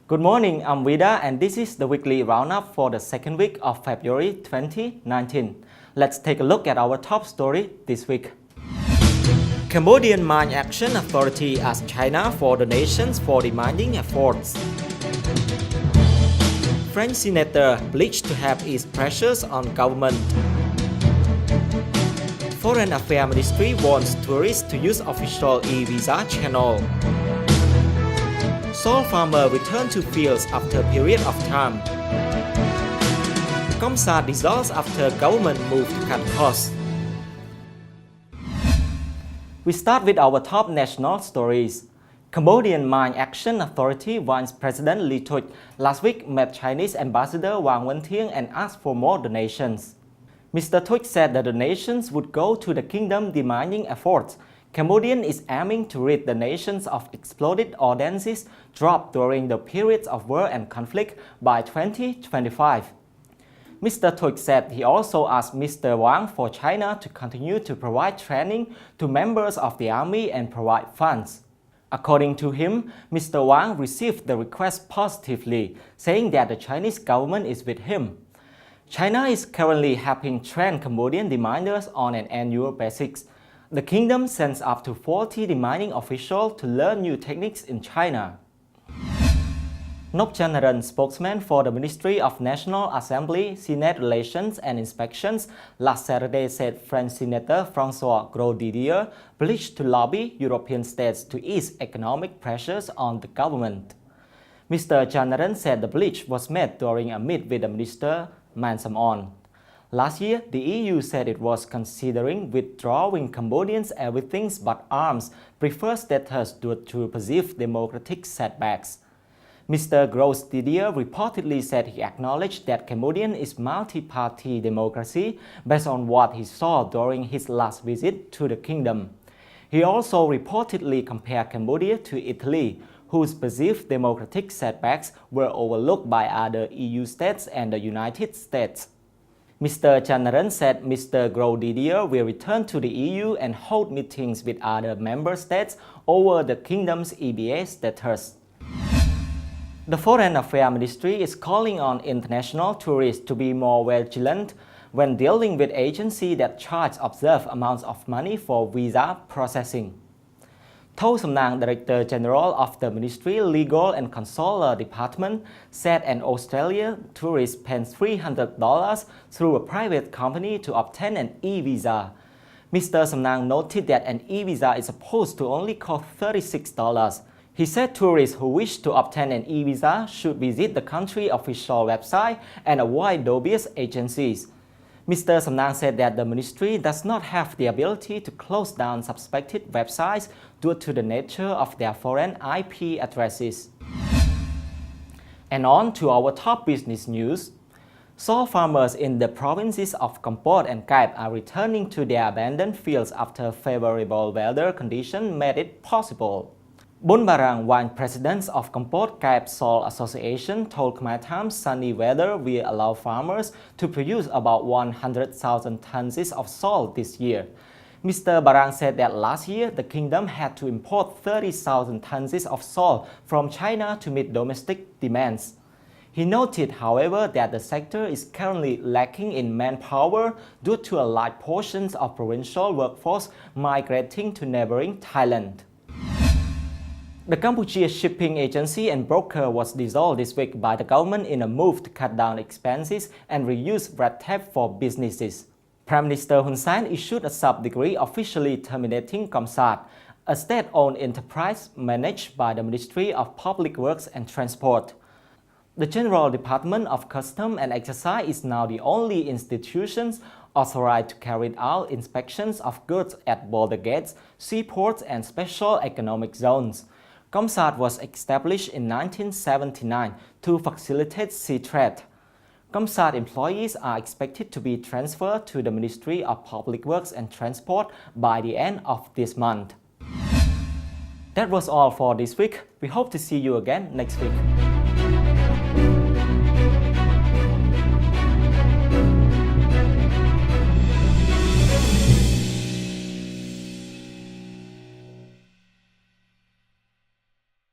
Good morning, I'm Vida and this is the weekly roundup for the second week of February 2019. Let's take a look at our top story this week. Cambodian Mine Action Authority asks China for donations for demanding efforts. French senator pledged to have its pressures on government. Foreign Affairs Ministry wants tourists to use official e-visa channel. Salt farmer return to fields after period of time. Comsat dissolves after government move to cut costs. We start with our top national stories. Cambodian Mine Action Authority Vice President Lee Thuc last week met Chinese Ambassador Wang Wentien and asked for more donations. Mr. Thuc said the donations would go to the kingdom demanding efforts. Cambodian is aiming to rid the nations of exploded ordnances dropped during the periods of war and conflict by 2025. Mr. Thuc said he also asked Mr. Wang for China to continue to provide training to members of the army and provide funds. According to him, Mr. Wang received the request positively, saying that the Chinese government is with him. China is currently helping train Cambodian demanders on an annual basis. The kingdom sends up to 40 demining officials to learn new techniques in China. Nop Chanaran, spokesman for the Ministry of National Assembly, Senate Relations and Inspections, last Saturday said French Senator François Gros-Didier pledged to lobby European states to ease economic pressures on the government. Mr. Chanaran said the pledge was made during a meet with the Minister Mansamon. Last year, the EU said it was considering withdrawing Cambodians everything but arms, preferred status due to perceived democratic setbacks. Mr. Gros-Didier reportedly said he acknowledged that Cambodian is multi-party democracy based on what he saw during his last visit to the kingdom. He also reportedly compared Cambodia to Italy, whose perceived democratic setbacks were overlooked by other EU states and the United States. Mr. Chanaran said Mr. Gros-Didier will return to the EU and hold meetings with other member states over the kingdom's EBA status. The Foreign Affairs Ministry is calling on international tourists to be more vigilant when dealing with agencies that charge observed amounts of money for visa processing. Thâu Samnang, Director General of the Ministry Legal and Consular Department, said an Australian tourist paid $300 through a private company to obtain an e-visa. Mr. Samnang noted that an e-visa is supposed to only cost $36. He said tourists who wish to obtain an e-visa should visit the country official website and avoid dubious agencies. Mr. Samnang said that the ministry does not have the ability to close down suspected websites due to the nature of their foreign IP addresses. And on to our top business news. Salt farmers in the provinces of Cambodia and Khmer are returning to their abandoned fields after favorable weather conditions made it possible. Bun Barang, Vice President of Cambodia Khmer Salt Association, told Khmer Times sunny weather will allow farmers to produce about 100,000 tons of salt this year. Mr. Barang said that last year the kingdom had to import 30,000 tons of salt from China to meet domestic demands. He noted, however, that the sector is currently lacking in manpower due to a large portion of provincial workforce migrating to neighboring Thailand. The Cambodia Shipping Agency and Broker was dissolved this week by the government in a move to cut down expenses and reduce red tape for businesses. Prime Minister Hun Sen issued a sub-decree officially terminating Comsat, a state-owned enterprise managed by the Ministry of Public Works and Transport. The General Department of Customs and Excise is now the only institution authorized to carry out inspections of goods at border gates, seaports, and special economic zones. Comsat was established in 1979 to facilitate sea trade. Comsat employees are expected to be transferred to the Ministry of Public Works and Transport by the end of this month. That was all for this week. We hope to see you again next week.